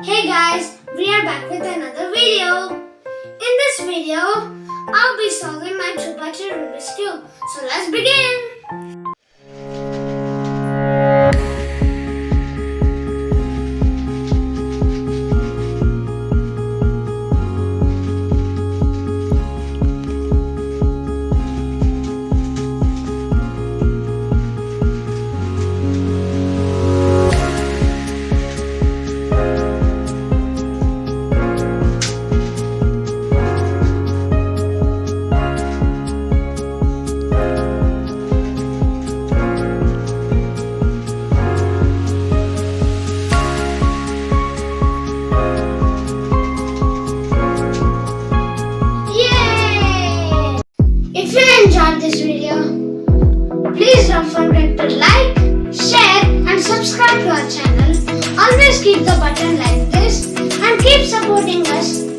Hey guys, we are back with another video. In this video, I'll be solving my 2x2 Rubik's Cube. So let's begin. If you enjoyed this video, please don't forget to like, share and subscribe to our channel. Always keep the button like this and keep supporting us